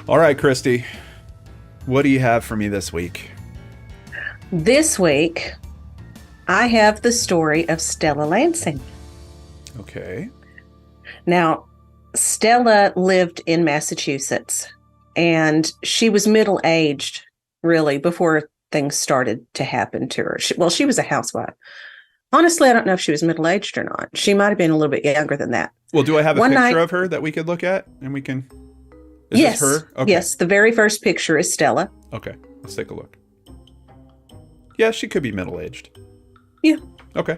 All right, Christy, what do you have for me this week? This week, I have the story of Stella Lansing. Okay. Now, Stella lived in Massachusetts, and she was middle-aged, really, before things started to happen to her. She was a housewife. Honestly, I don't know if she was middle-aged or not. She might have been a little bit younger than that. Well, do I have a One picture night, of her that we could look at and we can... Is this yes, her? Okay. yes, the very first picture is Stella. Okay. Let's take a look. Yeah, she could be middle-aged. Yeah. Okay.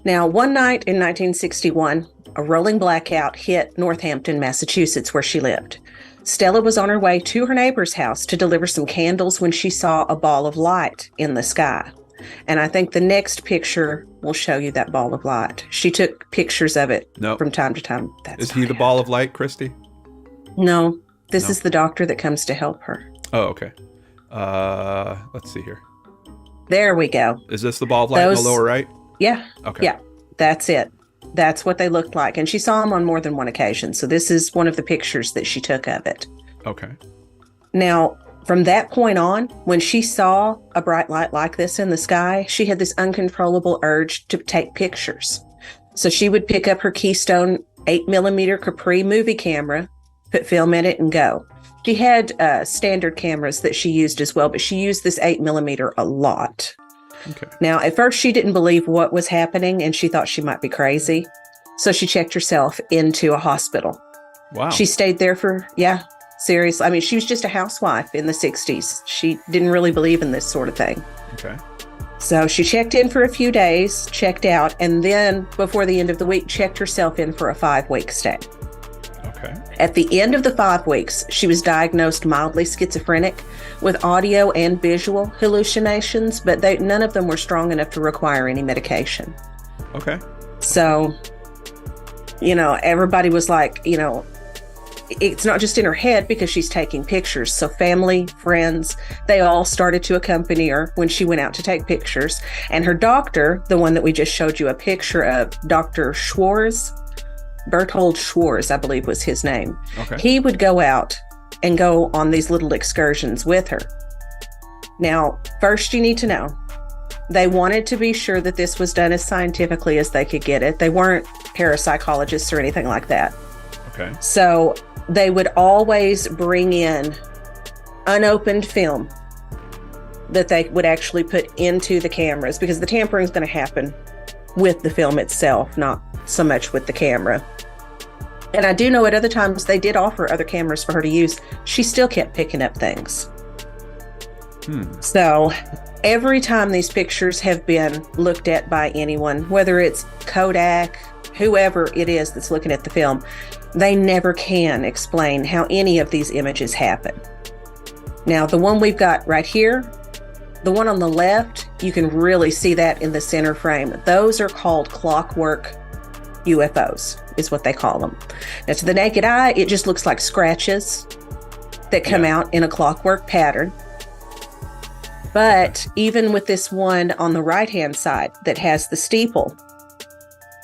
Now, one night in 1961, a rolling blackout hit Northampton, Massachusetts, where she lived. Stella was on her way to her neighbor's house to deliver some candles when she saw a ball of light in the sky. And I think the next picture will show you that ball of light. She took pictures of it from time to time. Is he the ball of light, Christy? No, this is the doctor that comes to help her. Oh, okay. Let's see here. There we go. Is this the ball of light in the lower right? Yeah. Okay. Yeah, that's it. That's what they looked like. And she saw them on more than one occasion. So this is one of the pictures that she took of it. Okay. Now, from that point on, when she saw a bright light like this in the sky, she had this uncontrollable urge to take pictures. So she would pick up her Keystone 8mm Capri movie camera, put film in it, and go. She had standard cameras that she used as well, but she used this 8mm a lot. Okay. Now, at first, she didn't believe what was happening, and she thought she might be crazy. So she checked herself into a hospital. Wow. She stayed there for, seriously. I mean, she was just a housewife in the 60s. She didn't really believe in this sort of thing. Okay. So she checked in for a few days, checked out, and then before the end of the week, checked herself in for a 5-week stay. Okay. At the end of the 5 weeks, she was diagnosed mildly schizophrenic with audio and visual hallucinations, but none of them were strong enough to require any medication. Okay. So, everybody was like, it's not just in her head because she's taking pictures. So family, friends, they all started to accompany her when she went out to take pictures. And her doctor, the one that we just showed you a picture of, Dr. Schwarz, Berthold Schwarz, I believe was his name. Okay. He would go out and go on these little excursions with her. Now, first you need to know, they wanted to be sure that this was done as scientifically as they could get it. They weren't parapsychologists or anything like that. Okay. So they would always bring in unopened film that they would actually put into the cameras, because the tampering is going to happen with the film itself, not so much with the camera. And I do know at other times they did offer other cameras for her to use. She still kept picking up things. So every time these pictures have been looked at by anyone, whether it's Kodak, whoever it is that's looking at the film, they never can explain how any of these images happen. Now, the one we've got right here, the one on the left, you can really see that in the center frame. Those are called clockwork UFOs, is what they call them. Now, to the naked eye, it just looks like scratches that come out in a clockwork pattern. But even with this one on the right-hand side that has the steeple,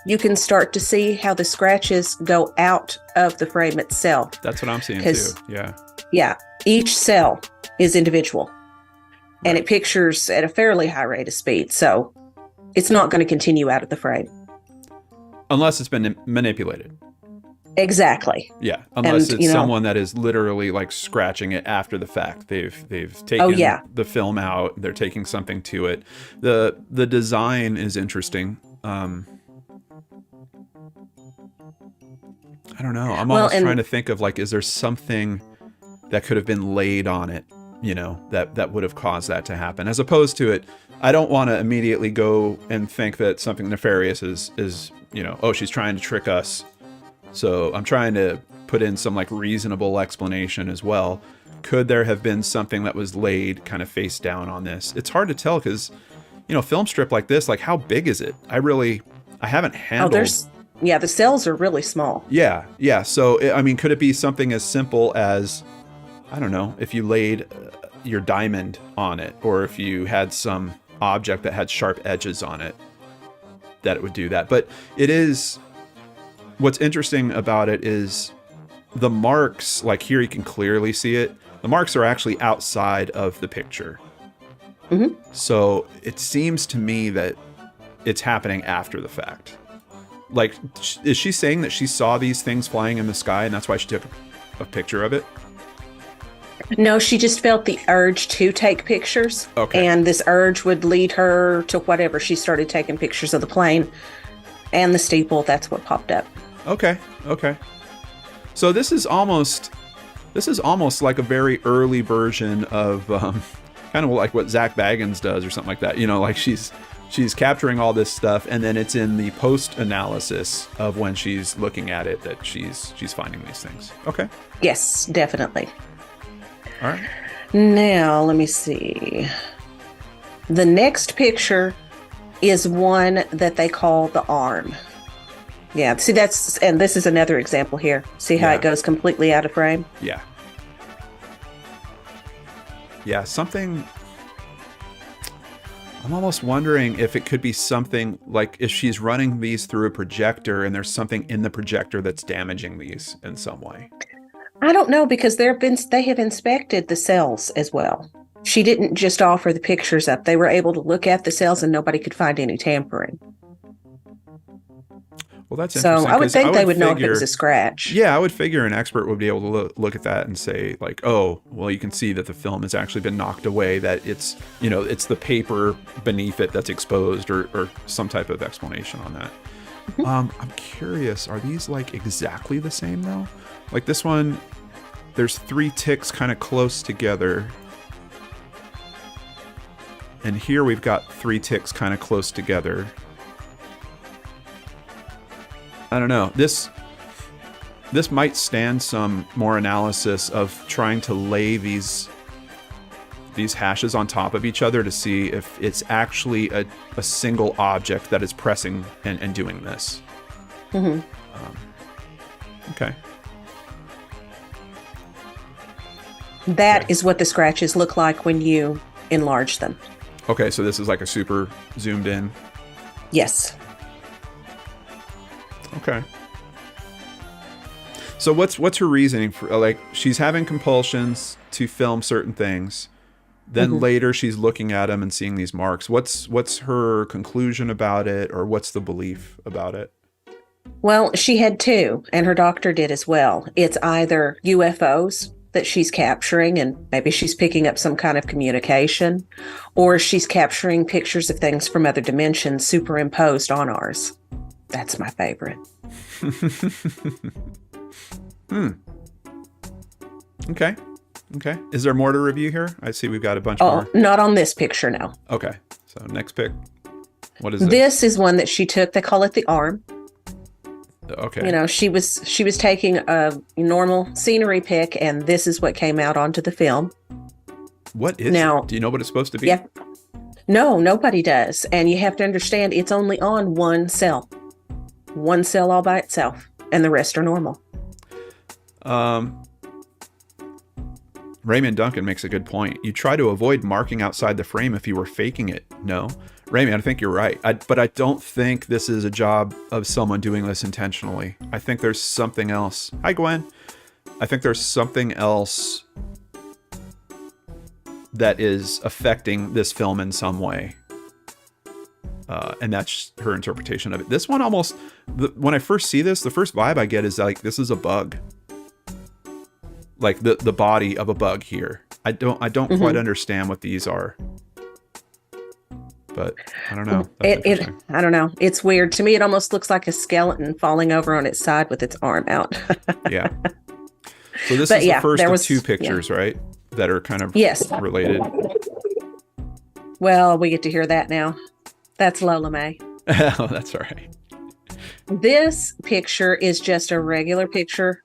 you can start to see how the scratches go out of the frame itself. That's what I'm seeing too. Yeah. Yeah. Each cell is individual. And it pictures at a fairly high rate of speed. So it's not going to continue out of the frame. Unless it's been manipulated. Exactly. Yeah. Unless it's someone that is literally like scratching it after the fact. They've taken the film out. They're taking something to it. The design is interesting. I don't know. I'm almost trying to think of, like, is there something that could have been laid on it, that would have caused that to happen, as opposed to it. I don't want to immediately go and think that something nefarious is, she's trying to trick us. So I'm trying to put in some like reasonable explanation as well. Could there have been something that was laid kind of face down on this? It's hard to tell because, film strip like this, like how big is it? I haven't handled. The cells are really small. Yeah. Yeah. So, I mean, could it be something as simple as, I don't know, if you laid your diamond on it, or if you had some object that had sharp edges on it, that it would do that. But what's interesting about it is the marks, like here you can clearly see it. The marks are actually outside of the picture. Mm-hmm. So it seems to me that it's happening after the fact. Like, is she saying that she saw these things flying in the sky and that's why she took a picture of it? No, she just felt the urge to take pictures. Okay. And this urge would lead her to whatever. She started taking pictures of the plane and the steeple. That's what popped up. Okay. So this is almost like a very early version of kind of like what Zach Baggins does or something like that. You know, like she's capturing all this stuff, and then it's in the post analysis of when she's looking at it that she's finding these things. Okay. Yes, definitely. All right. Now, let me see. The next picture is one that they call the arm. Yeah, see, and this is another example here. See how it goes completely out of frame? Yeah. Yeah, something... I'm almost wondering if it could be something like if she's running these through a projector and there's something in the projector that's damaging these in some way. I don't know, because they have inspected the cells as well. She didn't just offer the pictures up. They were able to look at the cells and nobody could find any tampering. Well, that's interesting. So I would think they would know if it was a scratch. Yeah, I would figure an expert would be able to look at that and say, like, oh, well, you can see that the film has actually been knocked away, that it's, you know, it's the paper beneath it that's exposed, or some type of explanation on that. Mm-hmm. I'm curious, are these like exactly the same though? Like this one, there's 3 ticks kind of close together. And here we've got 3 ticks kind of close together. I don't know. This might stand some more analysis of trying to lay these hashes on top of each other to see if it's actually a single object that is pressing and doing this. Mm-hmm. Okay. That is what the scratches look like when you enlarge them. Okay, so this is like a super zoomed in. Yes. Okay. So what's her reasoning for, like, she's having compulsions to film certain things, then later she's looking at them and seeing these marks. What's her conclusion about it, or what's the belief about it? Well, she had 2, and her doctor did as well. It's either UFOs that she's capturing, and maybe she's picking up some kind of communication, or she's capturing pictures of things from other dimensions superimposed on ours. That's my favorite. Okay. Is there more to review here? I see we've got a bunch more. Oh, not on this picture, no. Okay. So next pic. What is this? This is one that she took. They call it the arm. Okay. You know, she was taking a normal scenery pic, and this is what came out onto the film. What is it? Do you know what it's supposed to be? Yeah. No, nobody does. And you have to understand, it's only on one cell. One cell all by itself, and the rest are normal. Raymond Duncan makes a good point. You try to avoid marking outside the frame if you were faking it. No. Raymond, I think you're right. But I don't think this is a job of someone doing this intentionally. I think there's something else. Hi, Gwen. I think there's something else that is affecting this film in some way. And that's her interpretation of it. This one almost, when I first see this, the first vibe I get is like, this is a bug. Like the body of a bug here. I don't quite understand what these are. But I don't know. I don't know. It's weird. To me, it almost looks like a skeleton falling over on its side with its arm out. Yeah. So this is the first of 2 pictures, right? That are kind of related. Well, we get to hear that now. That's Lola May. Oh, that's all right. This picture is just a regular picture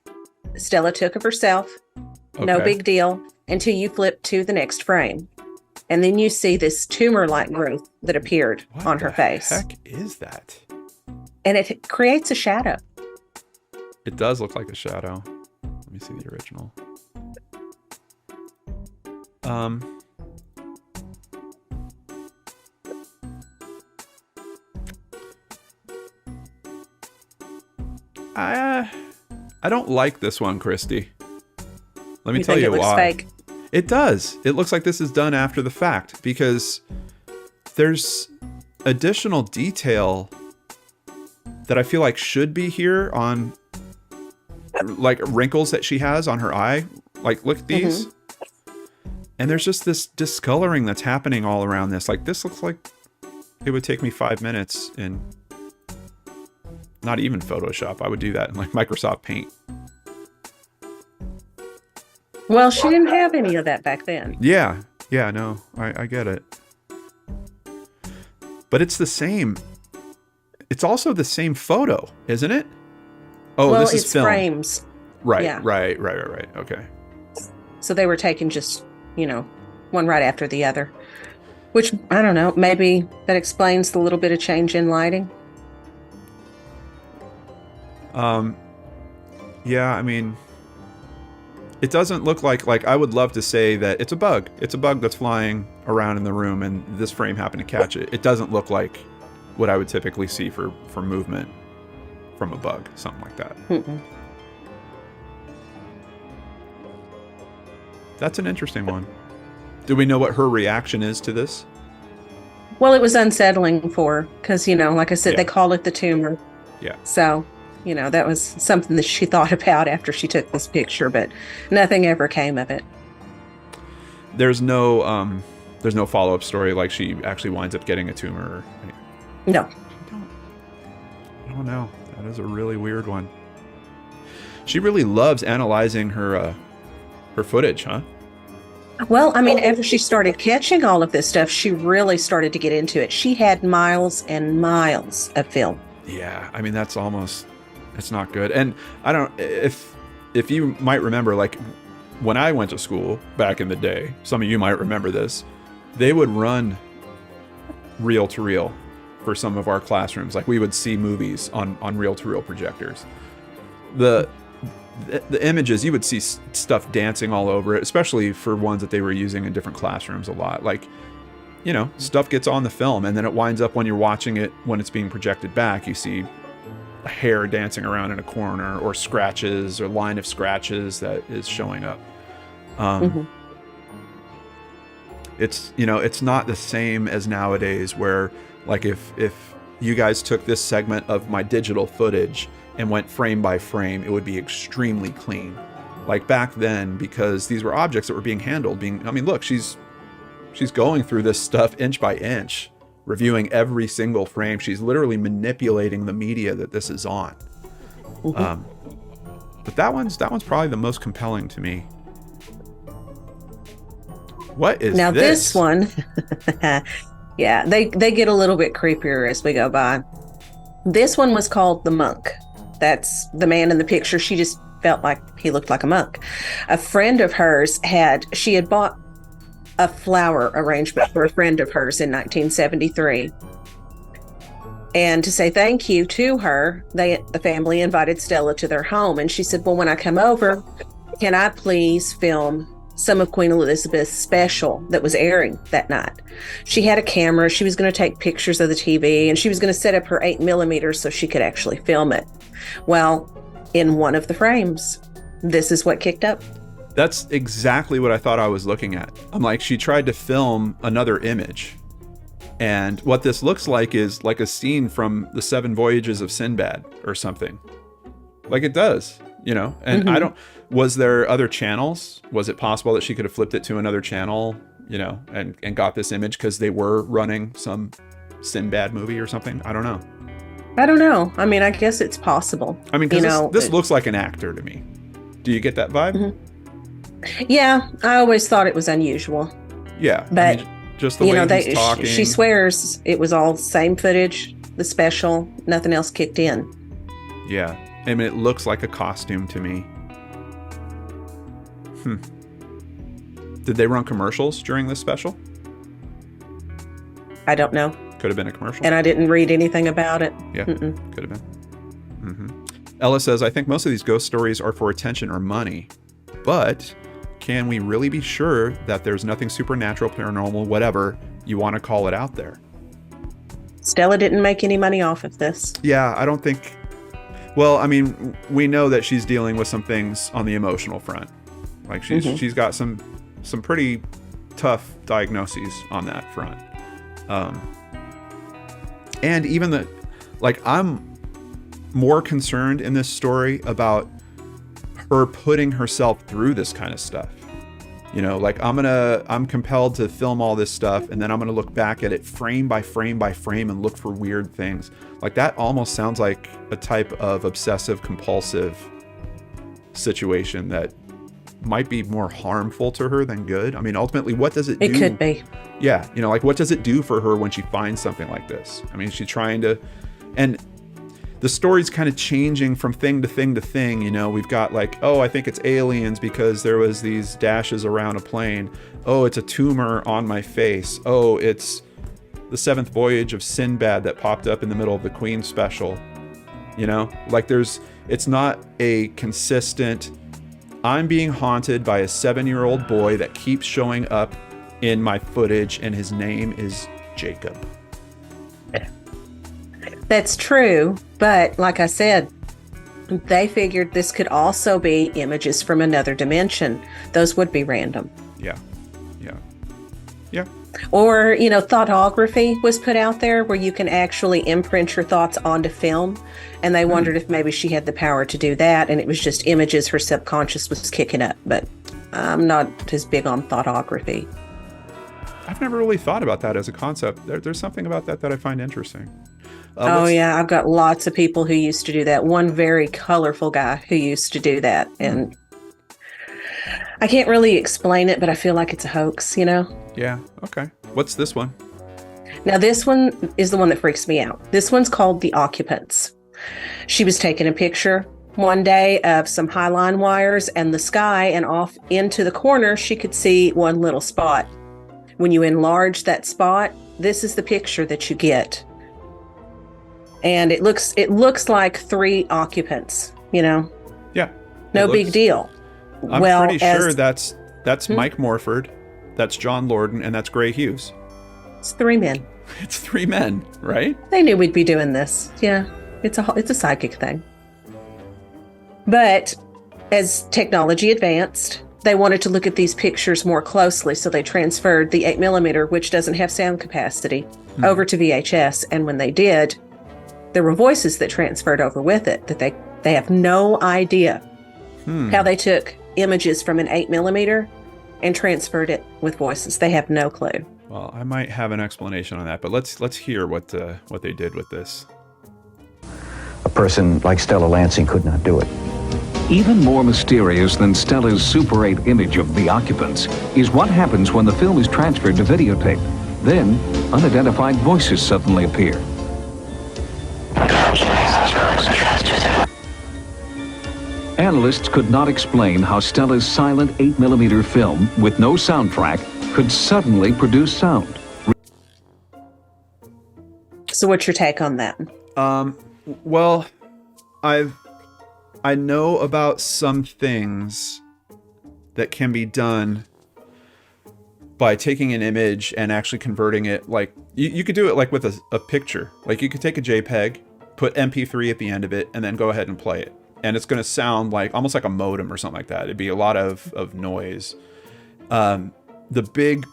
Stella took of herself. Okay. No big deal until you flip to the next frame. And then you see this tumor-like growth that appeared on her face. What the heck is that? And it creates a shadow. It does look like a shadow. Let me see the original. I don't like this one, Christy. Let me You tell think you it looks why. fake? It does. It looks like this is done after the fact because there's additional detail that I feel like should be here on like wrinkles that she has on her eye. Like, look at these. And there's just this discoloring that's happening all around this. Like, this looks like it would take me 5 minutes in not even Photoshop. I would do that in like Microsoft Paint. Well, she didn't have any of that back then. Yeah. Yeah, no, I get it. But it's the same. It's also the same photo, isn't it? Oh, well, this is it's film. frames. Right, Yeah. right. Okay. So they were taken just, one right after the other. Which, I don't know, maybe that explains the little bit of change in lighting. Yeah, I mean, it doesn't look like I would love to say that it's a bug. It's a bug that's flying around in the room and this frame happened to catch it. It doesn't look like what I would typically see for movement from a bug, something like that. That's an interesting one. Do we know what her reaction is to this? Well, it was unsettling for her because, like I said, they call it the tumor. Yeah. So, that was something that she thought about after she took this picture, but nothing ever came of it. There's no follow-up story like she actually winds up getting a tumor or anything. No. I don't know. That is a really weird one. She really loves analyzing her footage, huh? Well, I mean, after she started catching all of this stuff, she really started to get into it. She had miles and miles of film. Yeah, I mean, it's not good. And I don't, if you might remember, like when I went to school back in the day, some of you might remember this, they would run reel to reel for some of our classrooms. Like we would see movies on reel to reel projectors. The images, you would see stuff dancing all over it, especially for ones that they were using in different classrooms a lot. Like, stuff gets on the film and then it winds up when you're watching it, when it's being projected back, you see hair dancing around in a corner or scratches or line of scratches that is showing up. It's, it's not the same as nowadays where like if you guys took this segment of my digital footage and went frame by frame, it would be extremely clean. Like back then, because these were objects that were being handled, look, she's going through this stuff inch by inch, reviewing every single frame. She's literally manipulating the media that this is on. But that one's probably the most compelling to me. What is now this? This one, yeah, they get a little bit creepier as we go by. This one was called The Monk. That's the man in the picture. She just felt like he looked like a monk. A friend of hers had bought a flower arrangement for a friend of hers in 1973. And to say thank you to her, the family invited Stella to their home. And she said, well, when I come over, can I please film some of Queen Elizabeth's special that was airing that night? She had a camera. She was going to take pictures of the TV and she was going to set up her 8mm so she could actually film it. Well, in one of the frames, this is what kicked up. That's exactly what I thought I was looking at. I'm like, she tried to film another image. And what this looks like is like a scene from the 7 Voyages of Sinbad or something. Like it does, and was there other channels? Was it possible that she could have flipped it to another channel, and got this image because they were running some Sinbad movie or something? I don't know. I mean, I guess it's possible. I mean, because this looks like an actor to me. Do you get that vibe? Yeah, I always thought it was unusual. Yeah, but just the way he's talking. She swears it was all same footage, the special, nothing else kicked in. Yeah, I mean, it looks like a costume to me. Did they run commercials during this special? I don't know. Could have been a commercial. And I didn't read anything about it. Yeah, could have been. Ella says, I think most of these ghost stories are for attention or money, but can we really be sure that there's nothing supernatural, paranormal, whatever you want to call it out there? Stella didn't make any money off of this. Yeah, I don't think... Well, I mean, we know that she's dealing with some things on the emotional front. Like she's got some pretty tough diagnoses on that front. And even I'm more concerned in this story about her putting herself through this kind of stuff. You know, like I'm compelled to film all this stuff, and then I'm gonna look back at it frame by frame by frame and look for weird things. Like that almost sounds like a type of obsessive compulsive situation that might be more harmful to her than good. I mean, ultimately, what does it do? It could be. Yeah, you know, like what does it do for her when she finds something like this? I mean, she's trying to, and the story's kind of changing from thing to thing to thing. You know, we've got like, oh, I think it's aliens because there was these dashes around a plane. Oh, it's a tumor on my face. Oh, it's the seventh voyage of Sinbad that popped up in the middle of the Queen special. You know, like it's not a consistent, I'm being haunted by a 7-year-old boy that keeps showing up in my footage and his name is Jacob. That's true, but like I said, they figured this could also be images from another dimension. Those would be random. Yeah. Or, you know, thoughtography was put out there where you can actually imprint your thoughts onto film. And they wondered if maybe she had the power to do that. And it was just images her subconscious was kicking up. But I'm not as big on thoughtography. I've never really thought about that as a concept. There's something about that I find interesting. Yeah, I've got lots of people who used to do that. One very colorful guy who used to do that. And I can't really explain it, but I feel like it's a hoax, you know? Yeah, okay. What's this one? Now, this one is the one that freaks me out. This one's called The Occupants. She was taking a picture one day of some highline wires and the sky, and off into the corner, she could see one little spot. When you enlarge that spot, this is the picture that you get. And it looks like 3 occupants, you know? Yeah. No big deal. I'm pretty sure that's Mike Morford, that's John Lorden, and that's Gray Hughes. It's 3 men. It's 3 men, right? They knew we'd be doing this. Yeah, it's a psychic thing. But as technology advanced, they wanted to look at these pictures more closely, so they transferred the 8mm, which doesn't have sound capacity, over to VHS. And when they did, there were voices that transferred over with it that they have no idea how they took images from an 8mm and transferred it with voices. They have no clue. Well, I might have an explanation on that, but let's hear what they did with this. A person like Stella Lansing could not do it. Even more mysterious than Stella's Super 8 image of the occupants is what happens when the film is transferred to videotape. Then, unidentified voices suddenly appear. Analysts could not explain how Stella's silent 8mm film with no soundtrack could suddenly produce sound. So what's your take on that? Well, I know about some things that can be done by taking an image and actually converting it. Like you could do it like with a picture. Like you could take a JPEG, put MP3 at the end of it, and then go ahead and play it. And it's going to sound like almost like a modem or something like that. It'd be a lot of noise. The big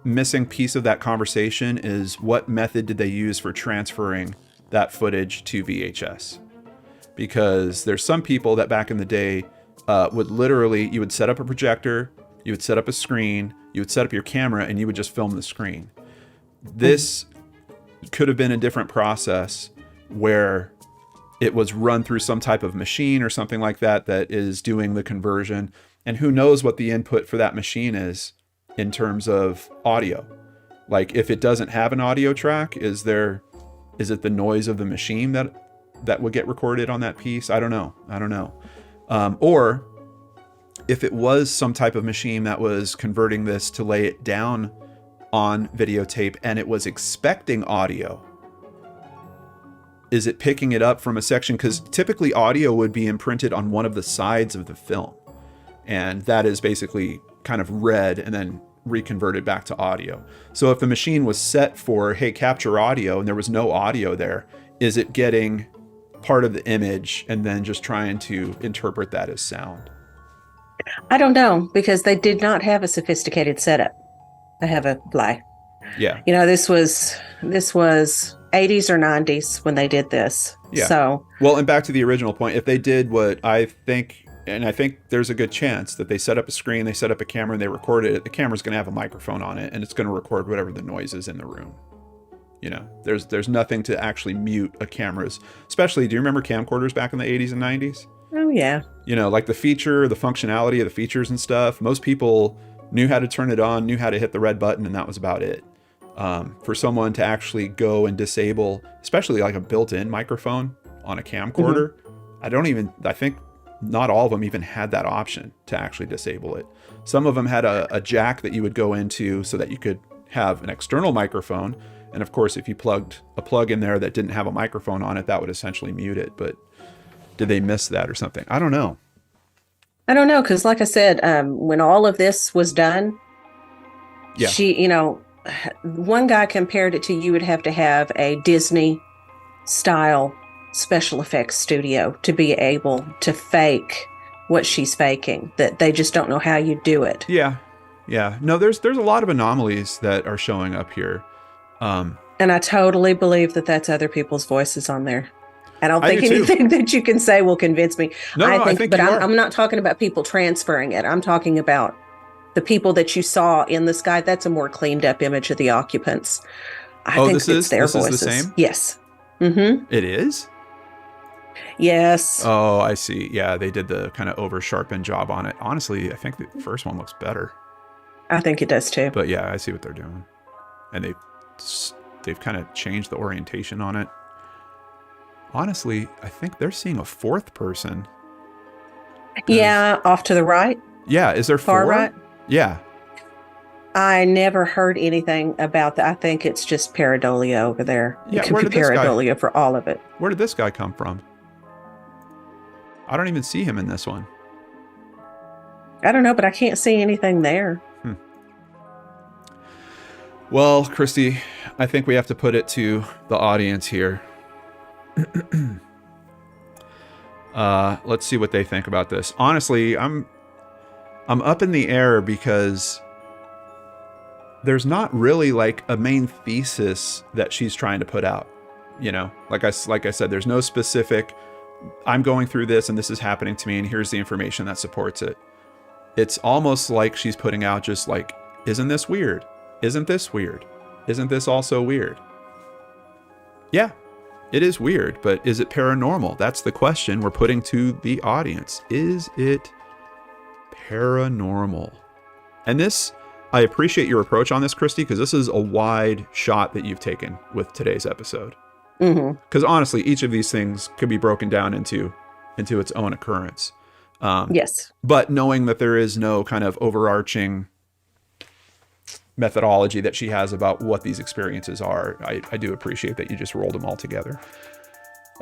missing piece of that conversation is what method did they use for transferring that footage to VHS? Because there's some people that back in the day would literally, you would set up a projector, you would set up a screen, you would set up your camera, and you would just film the screen. This could have been a different process where it was run through some type of machine or something like that that is doing the conversion. And who knows what the input for that machine is in terms of audio. Like if it doesn't have an audio track, is it the noise of the machine that would get recorded on that piece? I don't know. Or if it was some type of machine that was converting this to lay it down on videotape and it was expecting audio, is it picking it up from a section? Because typically audio would be imprinted on one of the sides of the film. And that is basically kind of read and then reconverted back to audio. So if the machine was set for, hey, capture audio, and there was no audio there, is it getting part of the image and then just trying to interpret that as sound? I don't know, because they did not have a sophisticated setup. I have a lie. Yeah. This was 80s or 90s when they did this. Yeah. So, well, and back to the original point, if they did what I think there's a good chance that they set up a screen, they set up a camera, and they recorded it, the camera's going to have a microphone on it, and it's going to record whatever the noise is in the room. There's nothing to actually mute a camera's, especially, do you remember camcorders back in the 80s and 90s? Oh, yeah. Like the functionality of the features and stuff, most people knew how to turn it on, knew how to hit the red button, and that was about it. For someone to actually go and disable, especially like a built-in microphone on a camcorder, I think not all of them even had that option to actually disable it. Some of them had a jack that you would go into so that you could have an external microphone. And of course, if you plugged a plug in there that didn't have a microphone on it, that would essentially mute it. But did they miss that or something? I don't know. Because like I said, when all of this was done, yeah. she, one guy compared it to, you would have to have a Disney style special effects studio to be able to fake what she's faking, that they just don't know how you do it. Yeah. No, there's a lot of anomalies that are showing up here. And I totally believe that that's other people's voices on there. I don't think anything that you can say will convince me. I think but I'm not talking about people transferring it. I'm talking about the people that you saw in the sky. That's a more cleaned up image of the occupants. I think it's their voices. Is the same? Yes. Mm-hmm. It is? Yes. Oh, I see. Yeah, they did the kind of over sharpened job on it. Honestly, I think the first one looks better. I think it does too. But yeah, I see what they're doing. And they've kind of changed the orientation on it. Honestly, I think they're seeing a fourth person. Yeah, off to the right. Yeah, is there far four? Right? Yeah. I never heard anything about that. I think it's just pareidolia over there. Yeah, it could be pareidolia for all of it. Where did this guy come from? I don't even see him in this one. I don't know, but I can't see anything there. Well, Christy, I think we have to put it to the audience here. Let's see what they think about this. Honestly, I'm up in the air because there's not really like a main thesis that she's trying to put out. Like I said, there's no specific, I'm going through this and this is happening to me and here's the information that supports it. It's almost like she's putting out just like, isn't this weird? Isn't this weird? Isn't this also weird? Yeah, it is weird, but is it paranormal? That's the question we're putting to the audience. Is it paranormal? And this, I appreciate your approach on this, Christy, because this is a wide shot that you've taken with today's episode. Because honestly, each of these things could be broken down into its own occurrence. Yes. But knowing that there is no kind of overarching methodology that she has about what these experiences are, I do appreciate that you just rolled them all together.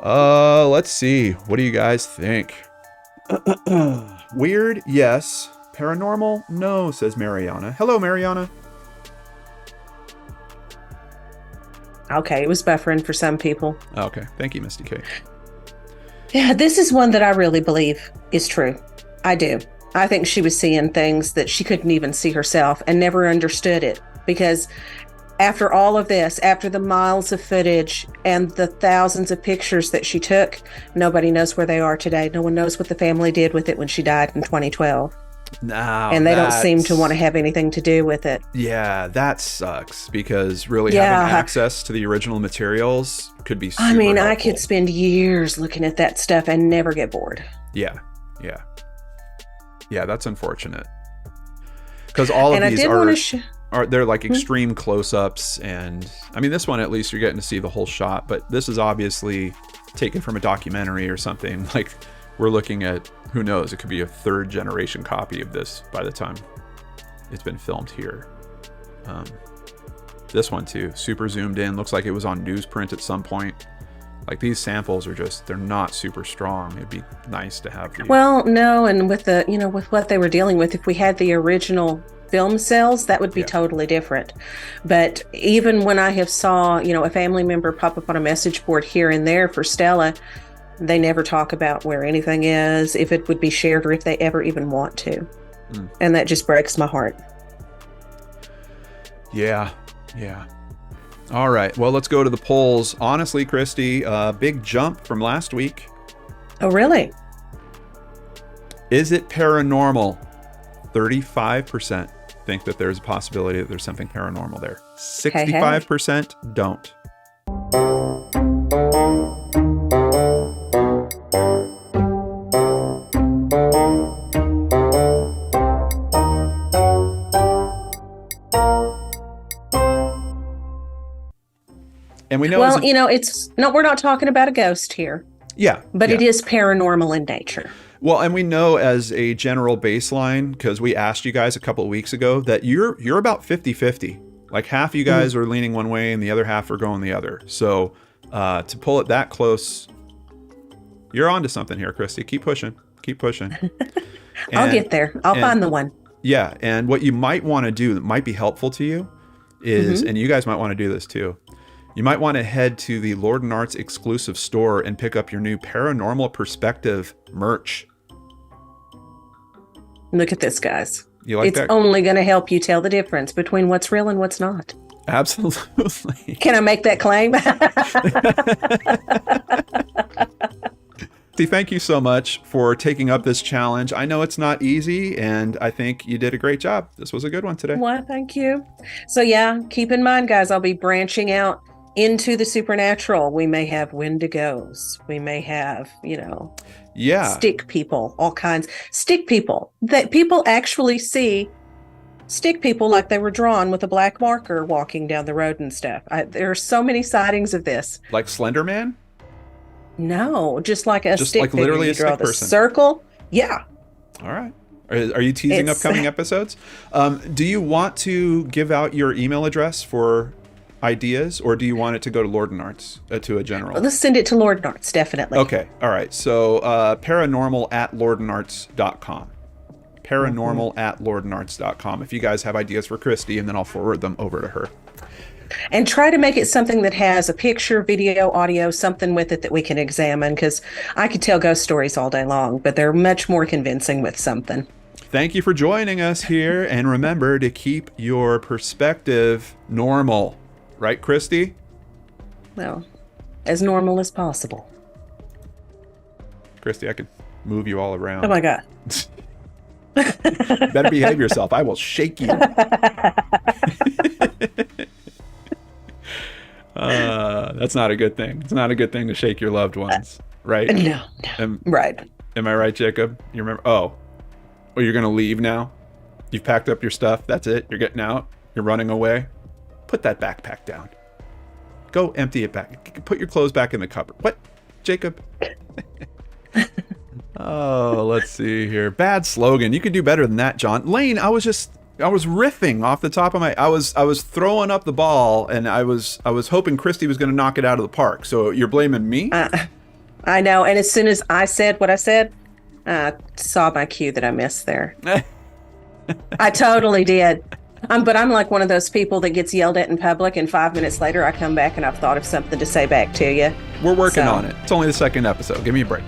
Let's see. What do you guys think? Weird? Yes. Paranormal? No, says Mariana. Hello, Mariana. Okay, it was buffering for some people. Okay, thank you, Misty K. Yeah, this is one that I really believe is true. I do. I think she was seeing things that she couldn't even see herself and never understood it, because after all of this, after the miles of footage and the thousands of pictures that she took, nobody knows where they are today. No one knows what the family did with it when she died in 2012. And they don't seem to want to have anything to do with it. Yeah, that sucks, because really having access to the original materials could be super helpful. I could spend years looking at that stuff and never get bored. Yeah, that's unfortunate. Because all of these they're like extreme close-ups, and I mean, this one at least you're getting to see the whole shot, but this is obviously taken from a documentary or something. Like, we're looking at, who knows, it could be a third generation copy of this by the time it's been filmed here. This one too, super zoomed in, looks like it was on newsprint at some point. Like, these samples are just, they're not super strong. It'd be nice to have these. Well, no, and with the, with what they were dealing with, if we had the original film cells, that would be totally different. But even when I have saw, a family member pop up on a message board here and there for Stella, They never talk about where anything is, if it would be shared, or if they ever even want to. And that just breaks my heart. Yeah. All right. Well, let's go to the polls. Honestly, Christy, big jump from last week. Oh, really? Is it paranormal? 35% think that there's a possibility that there's something paranormal there. 65% don't. And we know we're not talking about a ghost here. Yeah. But it is paranormal in nature. Well, and we know as a general baseline, because we asked you guys a couple of weeks ago, that you're about 50-50. Like half you guys are leaning one way and the other half are going the other. So to pull it that close, you're onto something here, Christy. Keep pushing. I'll get there. I'll find the one. Yeah. And what you might want to do that might be helpful to you is, and you guys might want to do this too, you might want to head to the LordanArts exclusive store and pick up your new Paranormal Perspective merch. Look at this, guys. You like that? It's only going to help you tell the difference between what's real and what's not. Absolutely. Can I make that claim? Thank you so much for taking up this challenge. I know it's not easy, and I think you did a great job. This was a good one today. Well, thank you. So yeah, keep in mind, guys, I'll be branching out into the supernatural. We may have wendigos. We may have, stick people, all kinds. Stick people. That people actually see stick people like they were drawn with a black marker walking down the road and stuff. There are so many sightings of this. Like Slender Man? No, just like a stick. Like literally a stick person. Circle. Yeah. All right. Are you teasing upcoming episodes? Do you want to give out your email address for ideas, or do you want it to go to LordanArts, to a general? Let's send it to LordanArts, definitely. Okay. All right. So paranormal@LordanArts.com. Paranormal@LordanArts.com. If you guys have ideas for Christy, and then I'll forward them over to her. And try to make it something that has a picture, video, audio, something with it that we can examine, because I could tell ghost stories all day long, but they're much more convincing with something. Thank you for joining us here, and remember to keep your perspective normal. Right, Christy? Well, as normal as possible. Christy, I could move you all around. Oh my God. Better behave yourself. I will shake you. That's not a good thing. It's not a good thing to shake your loved ones, right? No. Right. Am I right, Jacob? You remember? Oh, you're going to leave now? You've packed up your stuff. That's it. You're getting out. You're running away. Put that backpack down. Go empty it back. Put your clothes back in the cupboard. What, Jacob? Oh, let's see here. Bad slogan. You could do better than that, John. Lane, I was riffing off the top of my. I was throwing up the ball, and I was hoping Christy was going to knock it out of the park. So you're blaming me? I know. And as soon as I said what I said, I saw my cue that I missed there. I totally did. But I'm like one of those people that gets yelled at in public, and 5 minutes later I come back and I've thought of something to say back to you. We're working on it. It's only the second episode. Give me a break.